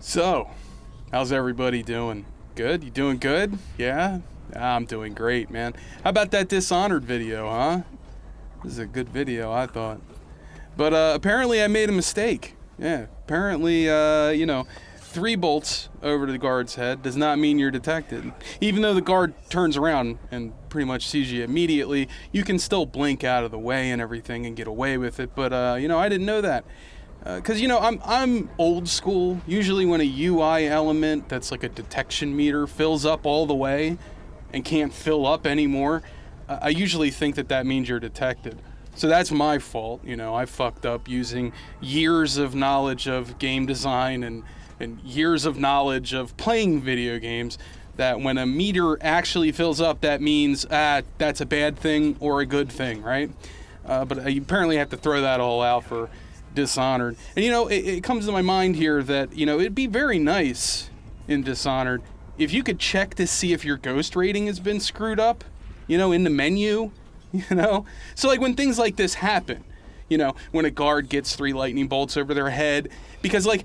So, how's everybody doing? Good? You doing good? Yeah? I'm doing great, man. How about that Dishonored video, huh? This is a good video, I thought. But apparently I made a mistake. Yeah, apparently, 3 bolts over to the guard's head does not mean you're detected. Even though the guard turns around and pretty much sees you immediately, you can still blink out of the way and everything and get away with it. But, I didn't know that. Because, I'm old school. Usually when a UI element that's like a detection meter fills up all the way and can't fill up anymore, I usually think that means you're detected. So that's my fault. I fucked up using years of knowledge of game design and years of knowledge of playing video games, that when a meter actually fills up, that means that's a bad thing or a good thing, right? But you apparently have to throw that all out for Dishonored. And it comes to my mind here that it'd be very nice in Dishonored if you could check to see if your ghost rating has been screwed up, in the menu. So like when things like this happen, when a guard gets 3 lightning bolts over their head, because like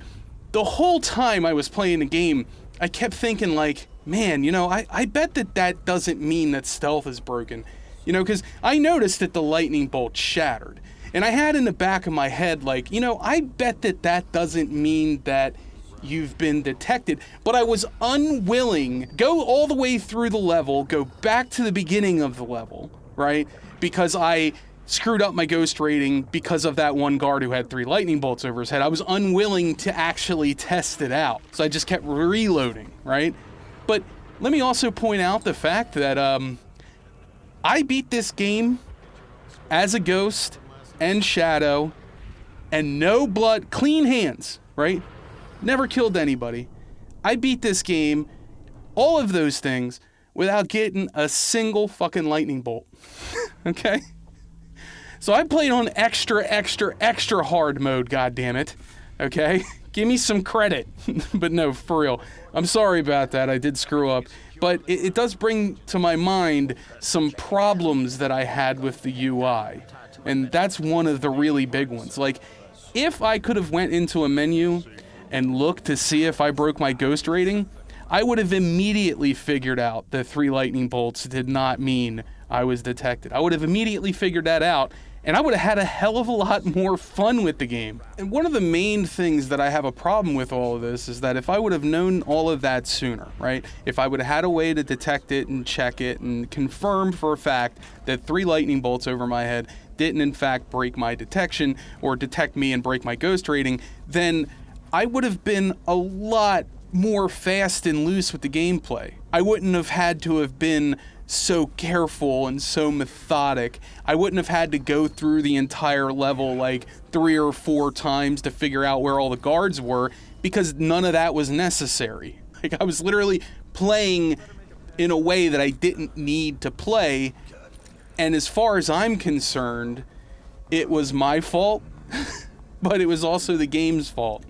the whole time I was playing the game, I kept thinking like, man, I bet that doesn't mean that stealth is broken, because I noticed that the lightning bolt shattered. And I had in the back of my head, like, I bet that doesn't mean that you've been detected. But I was unwilling, go all the way through the level, go back to the beginning of the level, right? Because I screwed up my ghost rating because of that one guard who had 3 lightning bolts over his head. I was unwilling to actually test it out. So I just kept reloading, right? But let me also point out the fact that I beat this game as a ghost and shadow, and no blood, clean hands, right? Never killed anybody. I beat this game, all of those things, without getting a single fucking lightning bolt. Okay? So I played on extra hard mode, goddammit. Okay? Give me some credit. But no, for real. I'm sorry about that. I did screw up. But it does bring to my mind some problems that I had with the UI. And that's one of the really big ones. Like, if I could have went into a menu and looked to see if I broke my ghost rating, I would have immediately figured out that 3 lightning bolts did not mean I was detected. I would have immediately figured that out, and I would have had a hell of a lot more fun with the game. And one of the main things that I have a problem with all of this is that if I would have known all of that sooner, right? If I would have had a way to detect it and check it and confirm for a fact that 3 lightning bolts over my head didn't in fact break my detection or detect me and break my ghost rating, then I would have been a lot more fast and loose with the gameplay. I wouldn't have had to have been so careful and so methodic. I wouldn't have had to go through the entire level like 3 or 4 times to figure out where all the guards were, because none of that was necessary. Like, I was literally playing in a way that I didn't need to play. And as far as I'm concerned, it was my fault, but it was also the game's fault,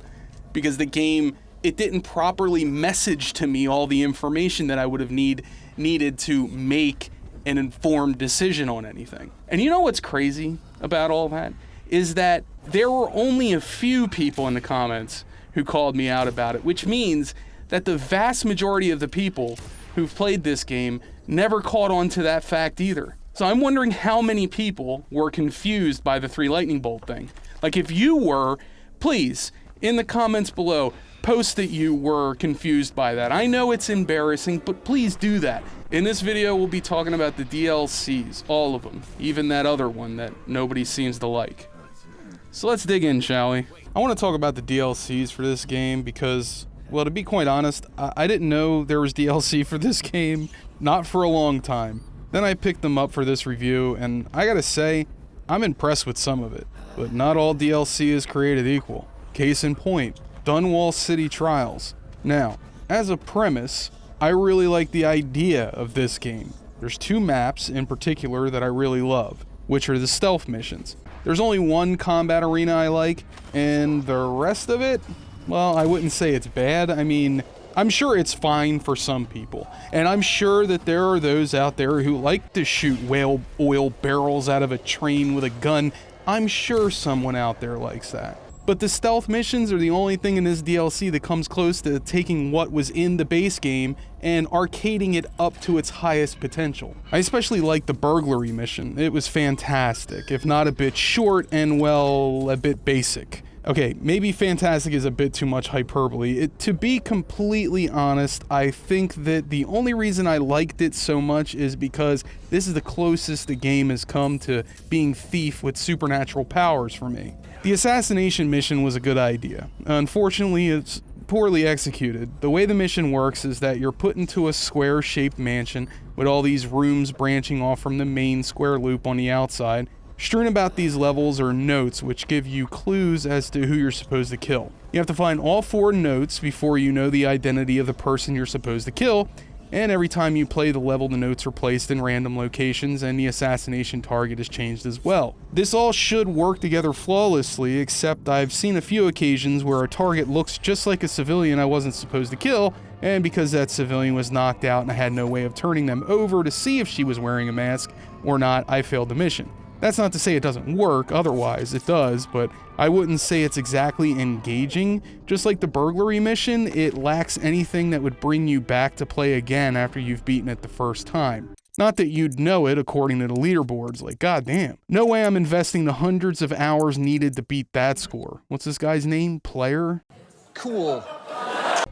because the game, it didn't properly message to me all the information that I would have needed to make an informed decision on anything. And you know what's crazy about all that? Is that there were only a few people in the comments who called me out about it, which means that the vast majority of the people who've played this game never caught on to that fact either. So I'm wondering how many people were confused by the 3 lightning bolt thing. Like, if you were, please, in the comments below, post that you were confused by that. I know it's embarrassing, but please do that. In this video, we'll be talking about the DLCs, all of them, even that other one that nobody seems to like. So let's dig in, shall we? I want to talk about the DLCs for this game because, well, to be quite honest, I didn't know there was DLC for this game, not for a long time. Then I picked them up for this review, and I gotta say, I'm impressed with some of it. But not all DLC is created equal. Case in point, Dunwall City Trials. Now, as a premise, I really like the idea of this game. There's 2 maps in particular that I really love, which are the stealth missions. There's only one combat arena I like, and the rest of it, well, I wouldn't say it's bad. I mean, I'm sure it's fine for some people, and I'm sure that there are those out there who like to shoot whale oil barrels out of a train with a gun. I'm sure someone out there likes that. But the stealth missions are the only thing in this DLC that comes close to taking what was in the base game and arcading it up to its highest potential. I especially like the burglary mission. It was fantastic, if not a bit short and, well, a bit basic. Okay, maybe fantastic is a bit too much hyperbole. To be completely honest, I think that the only reason I liked it so much is because this is the closest the game has come to being Thief with supernatural powers for me. The assassination mission was a good idea. Unfortunately, it's poorly executed. The way the mission works is that you're put into a square-shaped mansion with all these rooms branching off from the main square loop on the outside. Strewn about these levels are notes which give you clues as to who you're supposed to kill. You have to find all 4 notes before you know the identity of the person you're supposed to kill, and every time you play the level, the notes are placed in random locations and the assassination target is changed as well. This all should work together flawlessly, except I've seen a few occasions where a target looks just like a civilian I wasn't supposed to kill, and because that civilian was knocked out and I had no way of turning them over to see if she was wearing a mask or not, I failed the mission. That's not to say it doesn't work, otherwise it does, but I wouldn't say it's exactly engaging. Just like the burglary mission, it lacks anything that would bring you back to play again after you've beaten it the first time. Not that you'd know it according to the leaderboards, like goddamn. No way I'm investing the hundreds of hours needed to beat that score. What's this guy's name? Player? Cool.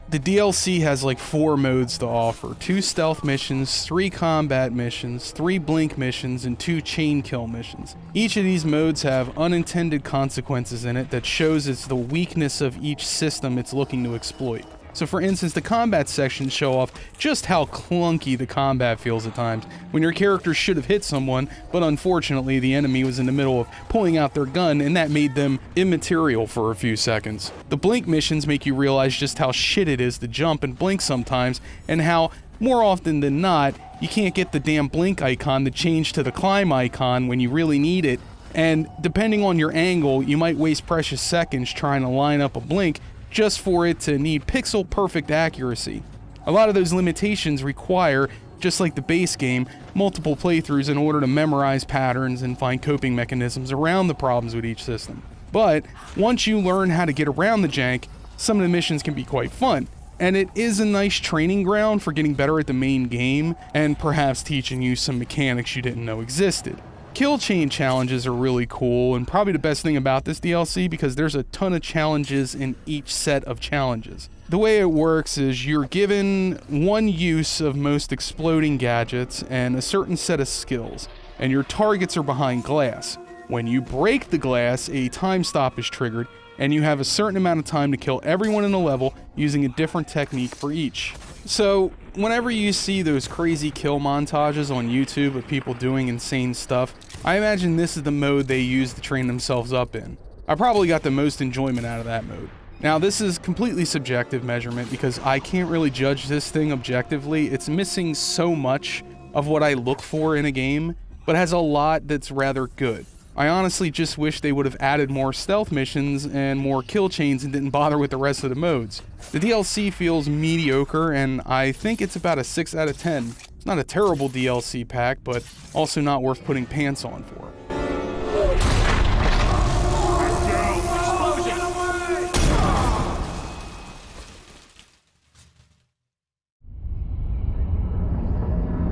The DLC has like 4 modes to offer: 2 stealth missions, 3 combat missions, 3 blink missions, and 2 chain kill missions. Each of these modes have unintended consequences in it that shows it's the weakness of each system it's looking to exploit. So for instance, the combat sections show off just how clunky the combat feels at times, when your character should have hit someone, but unfortunately the enemy was in the middle of pulling out their gun and that made them immaterial for a few seconds. The blink missions make you realize just how shit it is to jump and blink sometimes, and how, more often than not, you can't get the damn blink icon to change to the climb icon when you really need it, and depending on your angle, you might waste precious seconds trying to line up a blink just for it to need pixel perfect accuracy. A lot of those limitations require, just like the base game, multiple playthroughs in order to memorize patterns and find coping mechanisms around the problems with each system. But once you learn how to get around the jank, some of the missions can be quite fun, and it is a nice training ground for getting better at the main game and perhaps teaching you some mechanics you didn't know existed. Kill chain challenges are really cool, and probably the best thing about this DLC because there's a ton of challenges in each set of challenges. The way it works is you're given one use of most exploding gadgets and a certain set of skills, and your targets are behind glass. When you break the glass, a time stop is triggered, and you have a certain amount of time to kill everyone in the level using a different technique for each. So, whenever you see those crazy kill montages on YouTube of people doing insane stuff, I imagine this is the mode they use to train themselves up in. I probably got the most enjoyment out of that mode. Now, this is completely subjective measurement because I can't really judge this thing objectively. It's missing so much of what I look for in a game, but has a lot that's rather good. I honestly just wish they would have added more stealth missions and more kill chains and didn't bother with the rest of the modes. The DLC feels mediocre, and I think it's about a 6 out of 10. It's not a terrible DLC pack, but also not worth putting pants on for.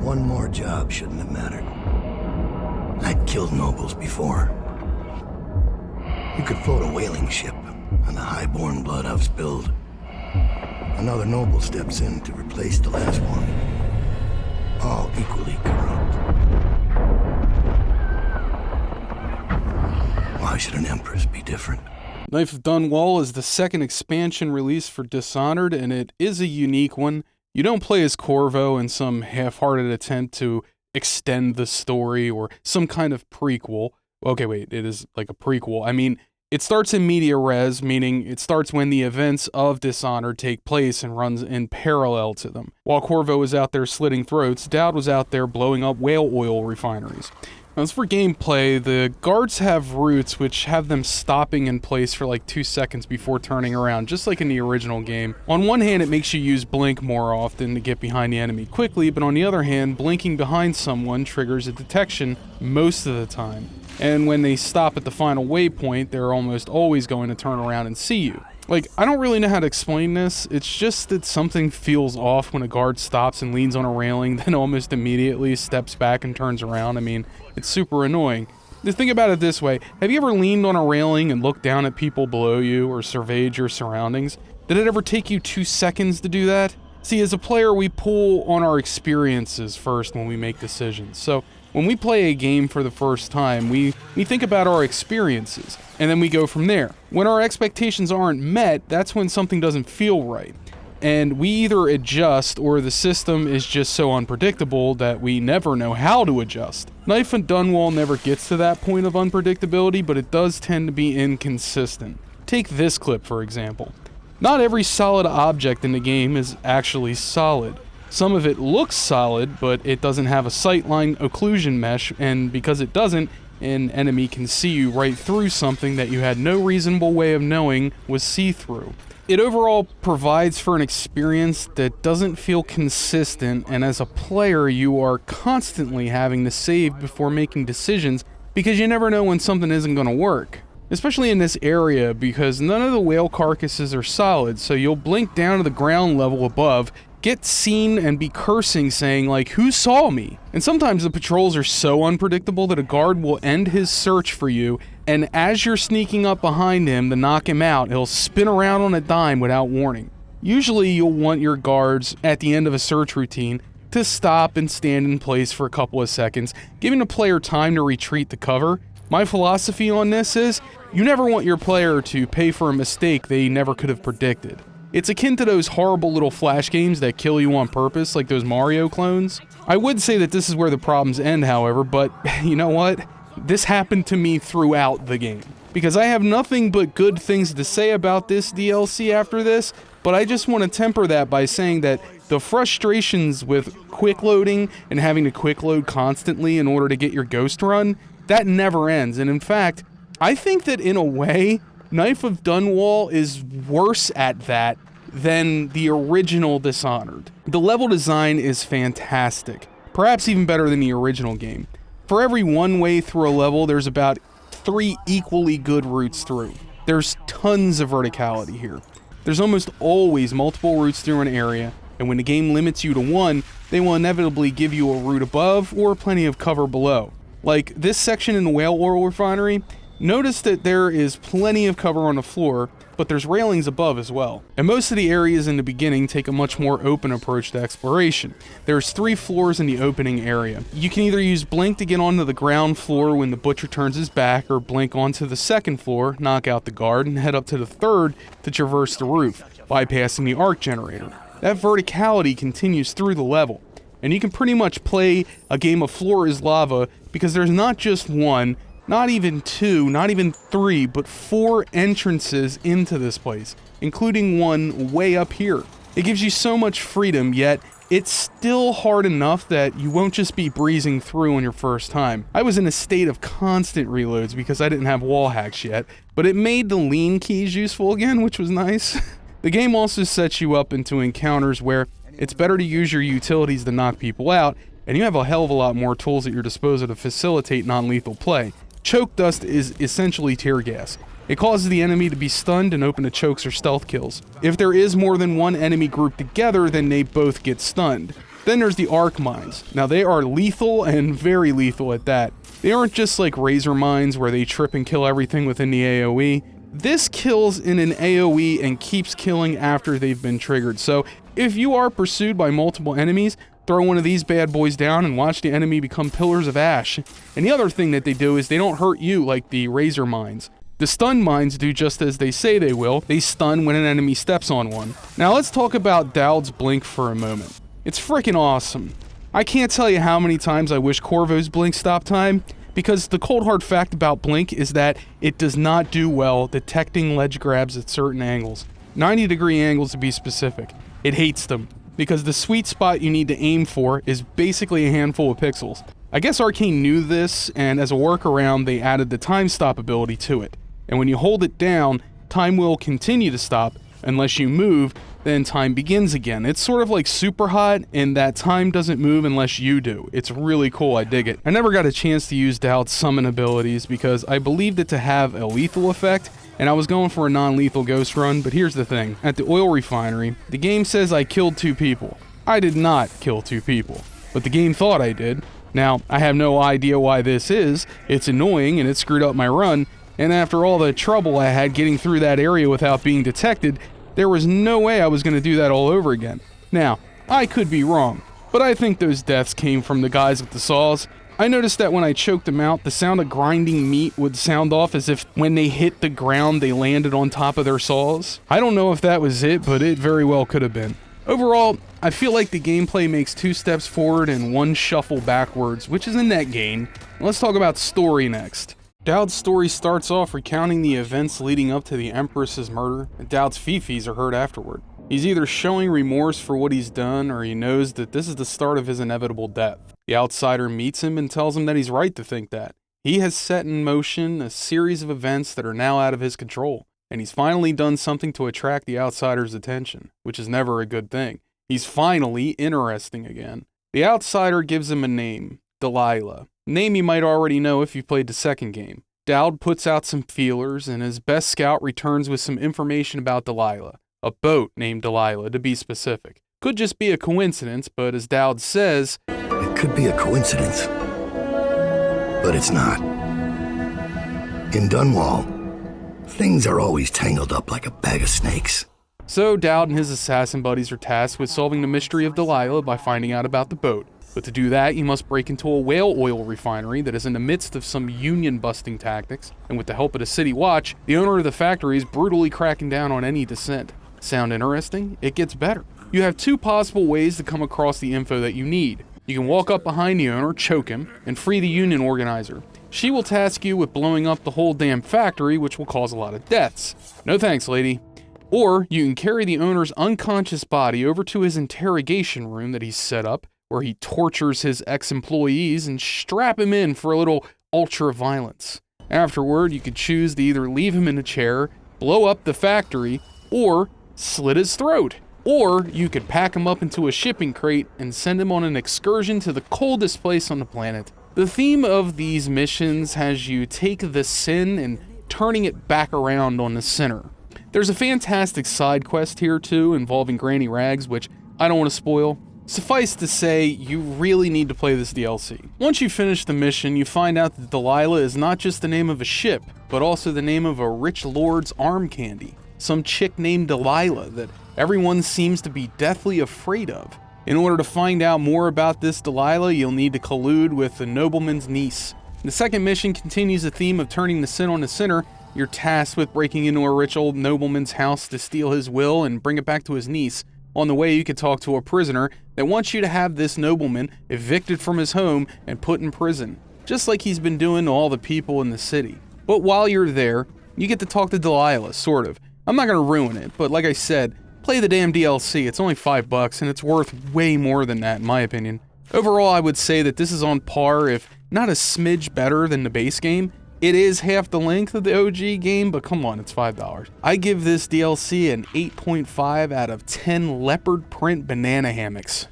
One more job shouldn't have mattered. I'd killed nobles before. You could float a whaling ship on the high-born blood I've spilled. Another noble steps in to replace the last one. All equally corrupt. Why should an empress be different? Knife of Dunwall is the second expansion release for Dishonored, and it is a unique one. You don't play as Corvo in some half-hearted attempt to extend the story or some kind of prequel. Okay, wait, it is like a prequel. I mean, it starts in media res, meaning it starts when the events of Dishonored take place and runs in parallel to them. While Corvo was out there slitting throats, Daud was out there blowing up whale oil refineries. Now, as for gameplay, the guards have roots which have them stopping in place for like 2 seconds before turning around, just like in the original game. On one hand, it makes you use blink more often to get behind the enemy quickly, but on the other hand, blinking behind someone triggers a detection most of the time. and when they stop at the final waypoint, they're almost always going to turn around and see you. Like, I don't really know how to explain this, it's just that something feels off when a guard stops and leans on a railing, then almost immediately steps back and turns around. I mean, it's super annoying. Just think about it this way, have you ever leaned on a railing and looked down at people below you or surveyed your surroundings? Did it ever take you 2 seconds to do that? See, as a player, we pull on our experiences first when we make decisions. So when we play a game for the first time, we think about our experiences, and then we go from there. When our expectations aren't met, that's when something doesn't feel right. And we either adjust, or the system is just so unpredictable that we never know how to adjust. Knife and Dunwall never gets to that point of unpredictability, but it does tend to be inconsistent. Take this clip, for example. Not every solid object in the game is actually solid. Some of it looks solid, but it doesn't have a sightline occlusion mesh, and because it doesn't, an enemy can see you right through something that you had no reasonable way of knowing was see-through. It overall provides for an experience that doesn't feel consistent, and as a player, you are constantly having to save before making decisions because you never know when something isn't going to work. Especially in this area, because none of the whale carcasses are solid, so you'll blink down to the ground level above, get seen, and be cursing saying like, who saw me? And sometimes the patrols are so unpredictable that a guard will end his search for you, and as you're sneaking up behind him to knock him out, he'll spin around on a dime without warning. Usually you'll want your guards, at the end of a search routine, to stop and stand in place for a couple of seconds, giving the player time to retreat to cover. My philosophy on this is, you never want your player to pay for a mistake they never could have predicted. It's akin to those horrible little flash games that kill you on purpose, like those Mario clones. I would say that this is where the problems end, however, but you know what? This happened to me throughout the game. Because I have nothing but good things to say about this DLC after this, but I just want to temper that by saying that the frustrations with quick loading and having to quick load constantly in order to get your ghost run, that never ends. And in fact, I think that in a way, Knife of Dunwall is worse at that than the original Dishonored. The level design is fantastic, perhaps even better than the original game. For every one way through a level, there's about 3 equally good routes through. There's tons of verticality here. There's almost always multiple routes through an area, and when the game limits you to one, they will inevitably give you a route above or plenty of cover below. Like this section in the Whale Oil Refinery, notice that there is plenty of cover on the floor, but there's railings above as well. And most of the areas in the beginning take a much more open approach to exploration. There's 3 floors in the opening area. You can either use Blink to get onto the ground floor when the butcher turns his back, or Blink onto the 2nd floor, knock out the guard, and head up to the 3rd to traverse the roof, bypassing the arc generator. That verticality continues through the level, and you can pretty much play a game of Floor is Lava because there's not just 1, not even 2, not even 3, but 4 entrances into this place, including one way up here. It gives you so much freedom, yet it's still hard enough that you won't just be breezing through on your first time. I was in a state of constant reloads because I didn't have wall hacks yet, but it made the lean keys useful again, which was nice. The game also sets you up into encounters where it's better to use your utilities to knock people out, and you have a hell of a lot more tools at your disposal to facilitate non-lethal play. Choke dust is essentially tear gas. It causes the enemy to be stunned and open to chokes or stealth kills. If there is more than one enemy grouped together, then they both get stunned. Then there's the arc mines. Now they are lethal and very lethal at that. They aren't just like razor mines where they trip and kill everything within the AoE. This kills in an AoE and keeps killing after they've been triggered. So if you are pursued by multiple enemies, throw one of these bad boys down and watch the enemy become pillars of ash. And the other thing that they do is they don't hurt you like the razor mines. The stun mines do just as they say they will. They stun when an enemy steps on one. Now let's talk about Daud's Blink for a moment. It's freaking awesome. I can't tell you how many times I wish Corvo's Blink stopped time, because the cold hard fact about Blink is that it does not do well detecting ledge grabs at certain angles. 90-degree angles to be specific. It hates them, because the sweet spot you need to aim for is basically a handful of pixels. I guess Arcane knew this, and as a workaround they added the time stop ability to it. And when you hold it down, time will continue to stop unless you move, then time begins again. It's sort of like Super Hot, in that time doesn't move unless you do. It's really cool, I dig it. I never got a chance to use Dowd's summon abilities because I believed it to have a lethal effect, and I was going for a non-lethal ghost run, but here's the thing. At the oil refinery, the game says I killed 2 people. I did not kill 2 people, but the game thought I did. Now, I have no idea why this is. It's annoying and it screwed up my run, and after all the trouble I had getting through that area without being detected, there was no way I was going to do that all over again. Now, I could be wrong, but I think those deaths came from the guys with the saws. I noticed that when I choked them out, the sound of grinding meat would sound off as if when they hit the ground they landed on top of their saws. I don't know if that was it, but it very well could have been. Overall, I feel like the gameplay makes 2 steps forward and 1 shuffle backwards, which is a net gain. Let's talk about story next. Dowd's story starts off recounting the events leading up to the Empress's murder, and Dowd's fifis are heard afterward. He's either showing remorse for what he's done, or he knows that this is the start of his inevitable death. The outsider meets him and tells him that he's right to think that. He has set in motion a series of events that are now out of his control, and he's finally done something to attract the outsider's attention, which is never a good thing. He's finally interesting again. The outsider gives him a name, Delilah. Name you might already know if you played the second game. Dowd puts out some feelers, and his best scout returns with some information about Delilah. A boat named Delilah, to be specific. Could just be a coincidence, but as Dowd says, It could be a coincidence, but it's not. In Dunwall, things are always tangled up like a bag of snakes. So Dowd and his assassin buddies are tasked with solving the mystery of Delilah by finding out about the boat. But to do that, you must break into a whale oil refinery that is in the midst of some union-busting tactics, and with the help of the City Watch, the owner of the factory is brutally cracking down on any dissent. Sound interesting? It gets better. You have 2 possible ways to come across the info that you need. You can walk up behind the owner, choke him, and free the union organizer. She will task you with blowing up the whole damn factory, which will cause a lot of deaths. No thanks, lady. Or you can carry the owner's unconscious body over to his interrogation room that he's set up, where he tortures his ex-employees and strap him in for a little ultra-violence. Afterward, you could choose to either leave him in a chair, blow up the factory, or slit his throat. Or you could pack him up into a shipping crate and send him on an excursion to the coldest place on the planet. The theme of these missions has you take the sin and turning it back around on the sinner. There's a fantastic side quest here too involving Granny Rags, which I don't want to spoil. Suffice to say, you really need to play this DLC. Once you finish the mission, you find out that Delilah is not just the name of a ship, but also the name of a rich lord's arm candy. Some chick named Delilah that everyone seems to be deathly afraid of. In order to find out more about this Delilah, you'll need to collude with the nobleman's niece. The second mission continues the theme of turning the sin on the sinner. You're tasked with breaking into a rich old nobleman's house to steal his will and bring it back to his niece. On the way, you can talk to a prisoner that wants you to have this nobleman evicted from his home and put in prison, just like he's been doing to all the people in the city. But while you're there, you get to talk to Delilah, sort of. I'm not going to ruin it, but like I said, play the damn DLC. It's only $5, and it's worth way more than that, in my opinion. Overall, I would say that this is on par, if not a smidge better than the base game. It is half the length of the OG game, but come on, it's $5. I give this DLC an 8.5 out of 10 leopard print banana hammocks.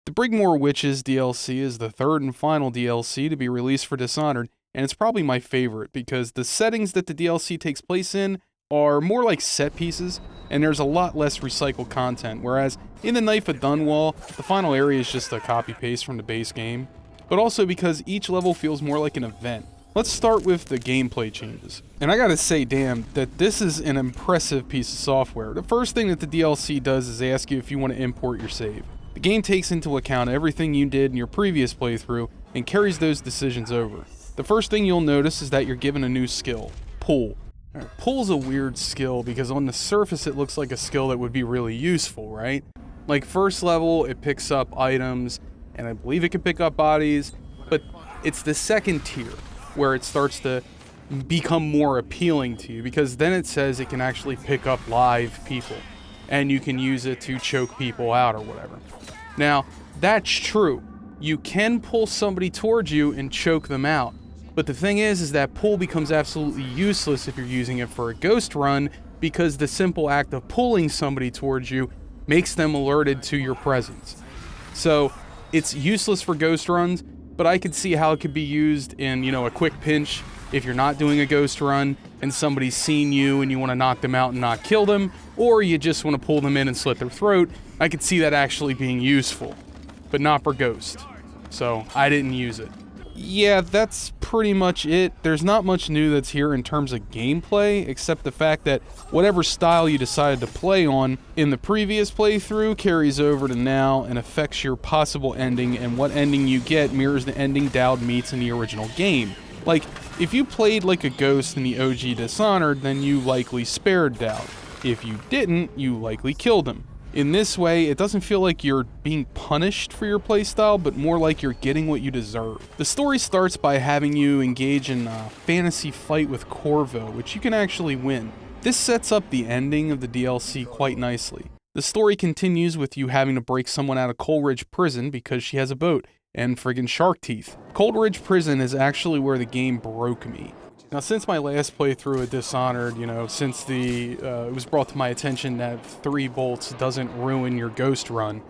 The Brigmore Witches DLC is the third and final DLC to be released for Dishonored, and it's probably my favorite because the settings that the DLC takes place in are more like set pieces, and there's a lot less recycled content, whereas in the Knife of Dunwall, the final area is just a copy-paste from the base game, but also because each level feels more like an event. Let's start with the gameplay changes. And I gotta say, damn, that this is an impressive piece of software. The first thing that the DLC does is ask you if you want to import your save. The game takes into account everything you did in your previous playthrough and carries those decisions over. The first thing you'll notice is that you're given a new skill, Pull. Pull's a weird skill because on the surface it looks like a skill that would be really useful, right? Like first level, it picks up items, and I believe it can pick up bodies, but it's the second tier where it starts to become more appealing to you, because then it says it can actually pick up live people and you can use it to choke people out or whatever. Now, that's true. You can pull somebody towards you and choke them out. But the thing is that pull becomes absolutely useless if you're using it for a ghost run, because the simple act of pulling somebody towards you makes them alerted to your presence. So it's useless for ghost runs, but I could see how it could be used in, a quick pinch if you're not doing a ghost run and somebody's seen you and you want to knock them out and not kill them, or you just want to pull them in and slit their throat. I could see that actually being useful, but not for ghost. So I didn't use it. Yeah, that's pretty much it. There's not much new that's here in terms of gameplay, except the fact that whatever style you decided to play on in the previous playthrough carries over to now and affects your possible ending, and what ending you get mirrors the ending Dowd meets in the original game. Like, if you played like a ghost in the OG Dishonored, then you likely spared Dowd. If you didn't, you likely killed him. In this way, it doesn't feel like you're being punished for your playstyle, but more like you're getting what you deserve. The story starts by having you engage in a fantasy fight with Corvo, which you can actually win. This sets up the ending of the DLC quite nicely. The story continues with you having to break someone out of Coleridge Prison because she has a boat and friggin' shark teeth. Coleridge Prison is actually where the game broke me. Now, since my last playthrough of Dishonored, since it was brought to my attention that 3 bolts doesn't ruin your ghost run,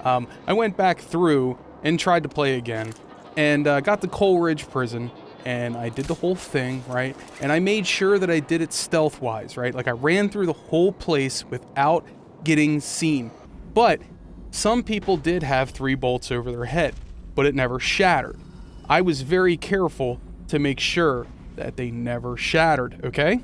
I went back through and tried to play again, and got to Coleridge Prison, and I did the whole thing, right? And I made sure that I did it stealth-wise, right? Like, I ran through the whole place without getting seen. But some people did have 3 bolts over their head, but it never shattered. I was very careful to make sure that they never shattered, okay?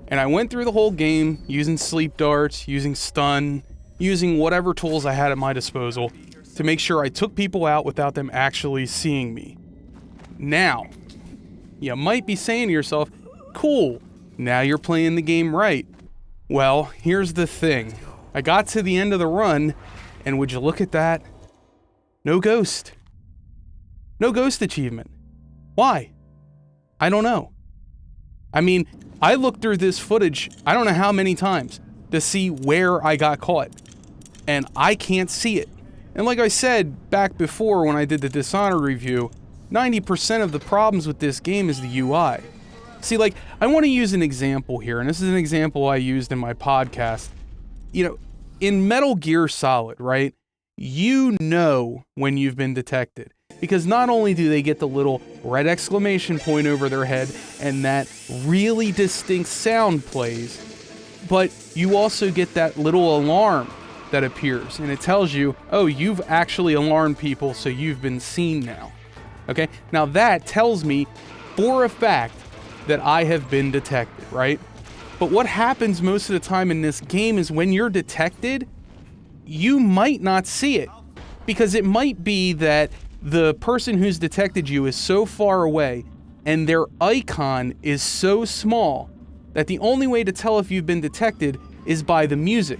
And I went through the whole game using sleep darts, using stun, using whatever tools I had at my disposal to make sure I took people out without them actually seeing me. Now, you might be saying to yourself, cool, now you're playing the game right. Well, here's the thing. I got to the end of the run, and would you look at that? No ghost. No ghost achievement. Why? I don't know. I mean, I looked through this footage, I don't know how many times, to see where I got caught. And I can't see it. And like I said back before when I did the Dishonored review, 90% of the problems with this game is the UI. See, like, I want to use an example here, and this is an example I used in my podcast. In Metal Gear Solid, right? You know when you've been detected. Because not only do they get the little red exclamation point over their head and that really distinct sound plays, but you also get that little alarm that appears, and it tells you, oh, you've actually alarmed people, so you've been seen now. Okay? Now that tells me for a fact that I have been detected, right? But what happens most of the time in this game is when you're detected, you might not see it. Because it might be that the person who's detected you is so far away and their icon is so small that the only way to tell if you've been detected is by the music,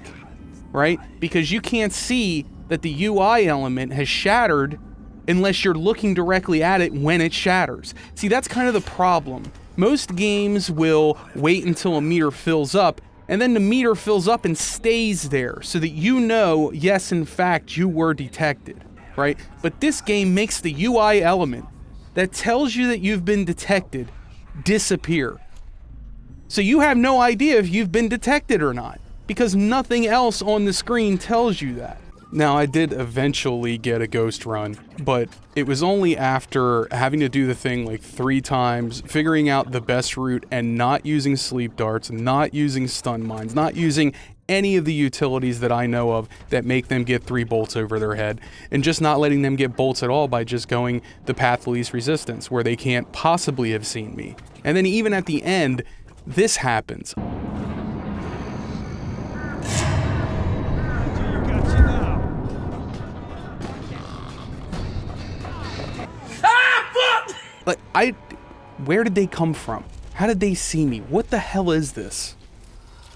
right? Because you can't see that the UI element has shattered unless you're looking directly at it when it shatters. See, that's kind of the problem. Most games will wait until a meter fills up, and then the meter fills up and stays there so that you know, yes, in fact, you were detected. Right? But this game makes the UI element that tells you that you've been detected disappear. So you have no idea if you've been detected or not, because nothing else on the screen tells you that. Now, I did eventually get a ghost run, but it was only after having to do the thing like 3 times, figuring out the best route and not using sleep darts, not using stun mines, not using any of the utilities that I know of that make them get 3 bolts over their head, and just not letting them get bolts at all by just going the path of least resistance, where they can't possibly have seen me. And then even at the end, this happens. But where did they come from? How did they see me? What the hell is this?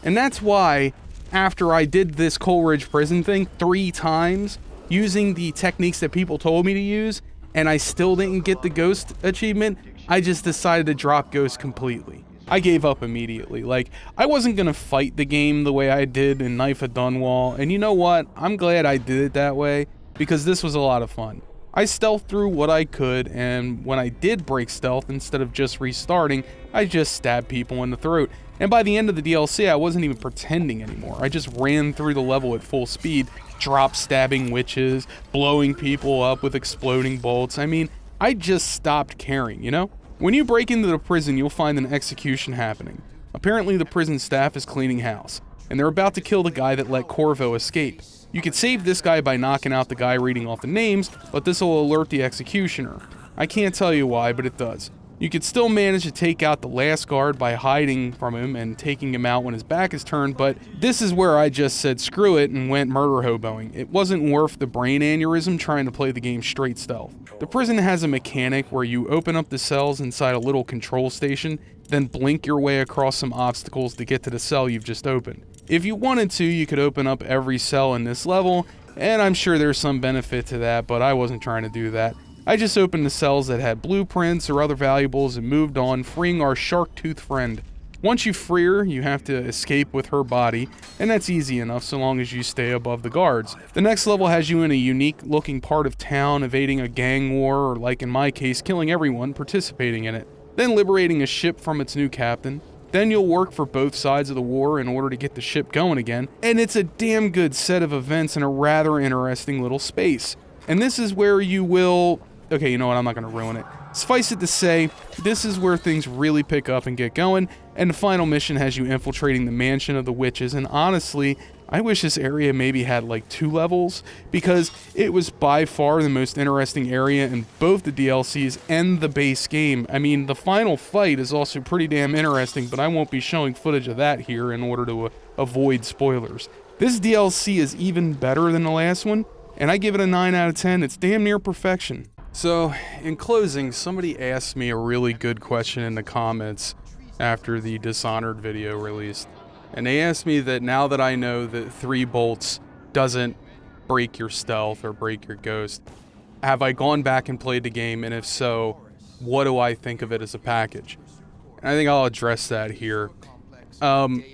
And that's why, after I did this Coleridge Prison thing 3 times, using the techniques that people told me to use, and I still didn't get the ghost achievement, I just decided to drop ghost completely. I gave up immediately. Like, I wasn't gonna fight the game the way I did in Knife of Dunwall, and you know what? I'm glad I did it that way, because this was a lot of fun. I stealthed through what I could, and when I did break stealth, instead of just restarting, I just stabbed people in the throat. And by the end of the DLC, I wasn't even pretending anymore. I just ran through the level at full speed, drop stabbing witches, blowing people up with exploding bolts. I mean, I just stopped caring, you know? When you break into the prison, you'll find an execution happening. Apparently the prison staff is cleaning house, and they're about to kill the guy that let Corvo escape. You could save this guy by knocking out the guy reading off the names, but this will alert the executioner. I can't tell you why, but it does. You could still manage to take out the last guard by hiding from him and taking him out when his back is turned, but this is where I just said screw it and went murder hoboing. It wasn't worth the brain aneurysm trying to play the game straight stealth. The prison has a mechanic where you open up the cells inside a little control station, then blink your way across some obstacles to get to the cell you've just opened. If you wanted to, you could open up every cell in this level, and I'm sure there's some benefit to that, but I wasn't trying to do that. I just opened the cells that had blueprints or other valuables and moved on, freeing our shark-toothed friend. Once you free her, you have to escape with her body, and that's easy enough so long as you stay above the guards. The next level has you in a unique-looking part of town, evading a gang war, or like in my case, killing everyone participating in it. Then liberating a ship from its new captain. Then you'll work for both sides of the war in order to get the ship going again, and it's a damn good set of events in a rather interesting little space. And this is where you will... Okay, you know what, I'm not going to ruin it. Suffice it to say, this is where things really pick up and get going, and the final mission has you infiltrating the mansion of the witches, and honestly, I wish this area maybe had like 2 levels, because it was by far the most interesting area in both the DLCs and the base game. I mean, the final fight is also pretty damn interesting, but I won't be showing footage of that here in order to avoid spoilers. This DLC is even better than the last one, and I give it a 9 out of 10. It's damn near perfection. So, in closing, somebody asked me a really good question in the comments after the Dishonored video released. And they asked me that now that I know that 3 bolts doesn't break your stealth or break your ghost, have I gone back and played the game, and if so, what do I think of it as a package? And I think I'll address that here.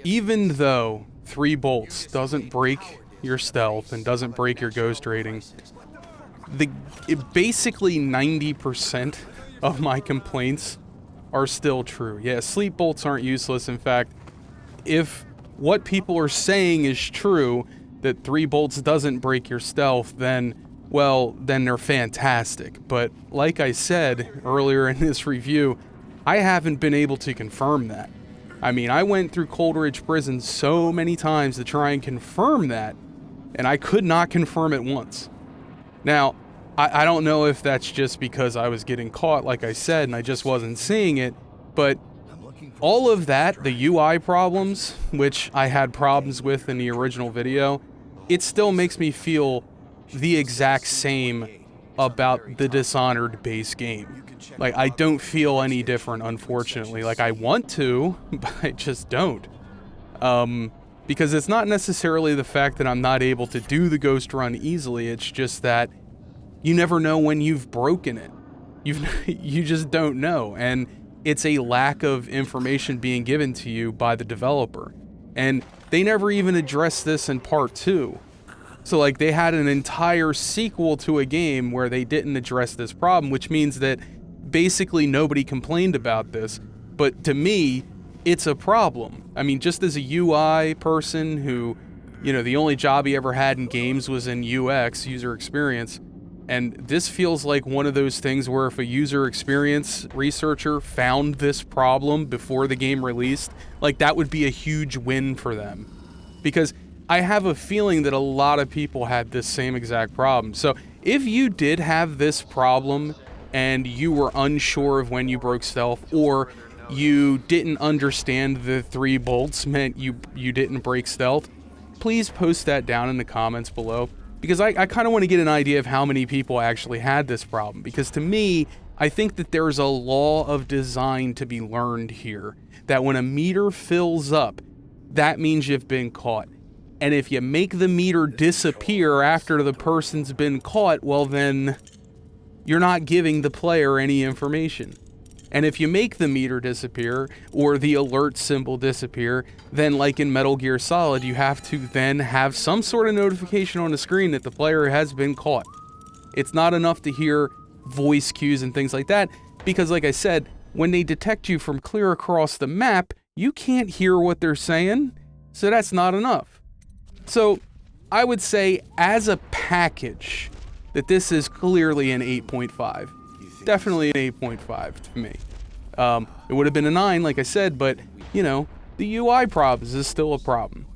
Even though 3 bolts doesn't break your stealth and doesn't break your ghost rating, basically 90% of my complaints are still true. Yeah, sleep bolts aren't useless. In fact, if what people are saying is true, that 3 bolts doesn't break your stealth, then they're fantastic. But like I said earlier in this review, I haven't been able to confirm that. I mean, I went through Coldridge Prison so many times to try and confirm that, and I could not confirm it once. Now, I don't know if that's just because I was getting caught, like I said, and I just wasn't seeing it, but all of that, the UI problems, which I had problems with in the original video, it still makes me feel the exact same about the Dishonored base game. Like, I don't feel any different, unfortunately. Like, I want to, but I just don't. Because it's not necessarily the fact that I'm not able to do the ghost run easily, it's just that you never know when you've broken it. You just don't know, and it's a lack of information being given to you by the developer. And they never even addressed this in part 2. So like, they had an entire sequel to a game where they didn't address this problem, which means that basically nobody complained about this. But to me, it's a problem. I mean, just as a UI person who, you know, the only job he ever had in games was in UX, user experience, and this feels like one of those things where if a user experience researcher found this problem before the game released, like, that would be a huge win for them. Because I have a feeling that a lot of people had this same exact problem. So if you did have this problem and you were unsure of when you broke stealth, or you didn't understand the 3 bolts meant you didn't break stealth, please post that down in the comments below. Because I kind of want to get an idea of how many people actually had this problem. Because to me, I think that there's a law of design to be learned here. That when a meter fills up, that means you've been caught. And if you make the meter disappear after the person's been caught, well then, you're not giving the player any information. And if you make the meter disappear, or the alert symbol disappear, then like in Metal Gear Solid, you have to then have some sort of notification on the screen that the player has been caught. It's not enough to hear voice cues and things like that, because like I said, when they detect you from clear across the map, you can't hear what they're saying, so that's not enough. So I would say as a package that this is clearly an 8.5. Definitely an 8.5 to me. It would have been a 9, like I said, but, you know, the UI problems is still a problem.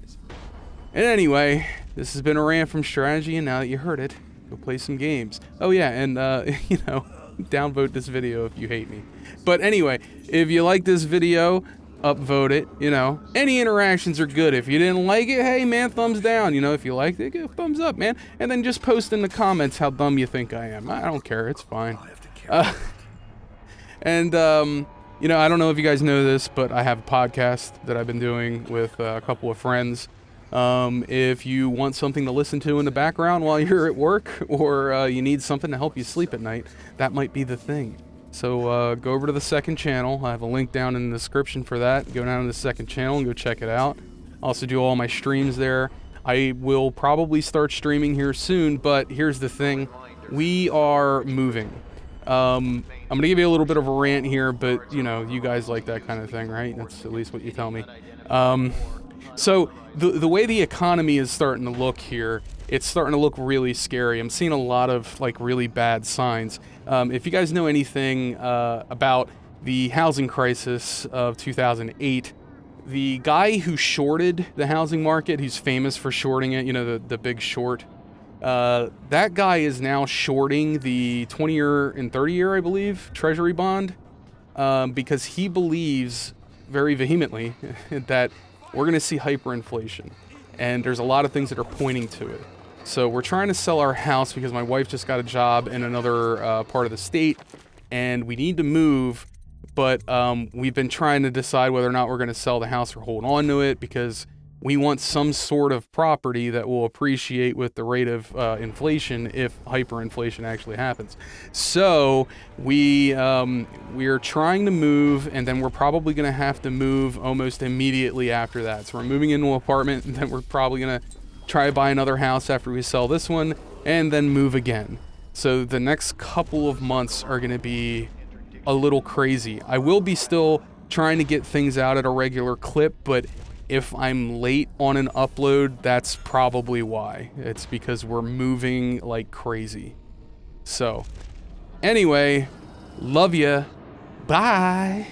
And anyway, this has been a rant from Strategy, and now that you heard it, go play some games. Oh yeah, and, you know, downvote this video if you hate me. But anyway, if you like this video, upvote it, you know. Any interactions are good. If you didn't like it, hey man, thumbs down. You know, if you liked it, give a thumbs up, man. And then just post in the comments how dumb you think I am. I don't care, it's fine. You know, I don't know if you guys know this, but I have a podcast that I've been doing with a couple of friends. If you want something to listen to in the background while you're at work, or you need something to help you sleep at night, that might be the thing. So go over to the second channel. I have a link down in the description for that. Go down to the second channel and go check it out. I also do all my streams there. I will probably start streaming here soon, but here's the thing. We are moving. I'm going to give you a little bit of a rant here, but, you know, you guys like that kind of thing, right? That's at least what you tell me. So the way the economy is starting to look here, it's starting to look really scary. I'm seeing a lot of, like, really bad signs. If you guys know anything about the housing crisis of 2008, the guy who shorted the housing market, he's famous for shorting it, you know, the big short, that guy is now shorting the 20-year and 30-year, I believe, Treasury bond, because he believes very vehemently that we're going to see hyperinflation, and there's a lot of things that are pointing to it. So we're trying to sell our house because my wife just got a job in another part of the state, and we need to move, but we've been trying to decide whether or not we're going to sell the house or hold on to it, because we want some sort of property that will appreciate with the rate of inflation if hyperinflation actually happens. So we're trying to move, and then we're probably going to have to move almost immediately after that. So we're moving into an apartment, and then we're probably going to try to buy another house after we sell this one, and then move again. So the next couple of months are going to be a little crazy. I will be still trying to get things out at a regular clip, but if I'm late on an upload, that's probably why. It's because we're moving like crazy. So, anyway, love ya. Bye.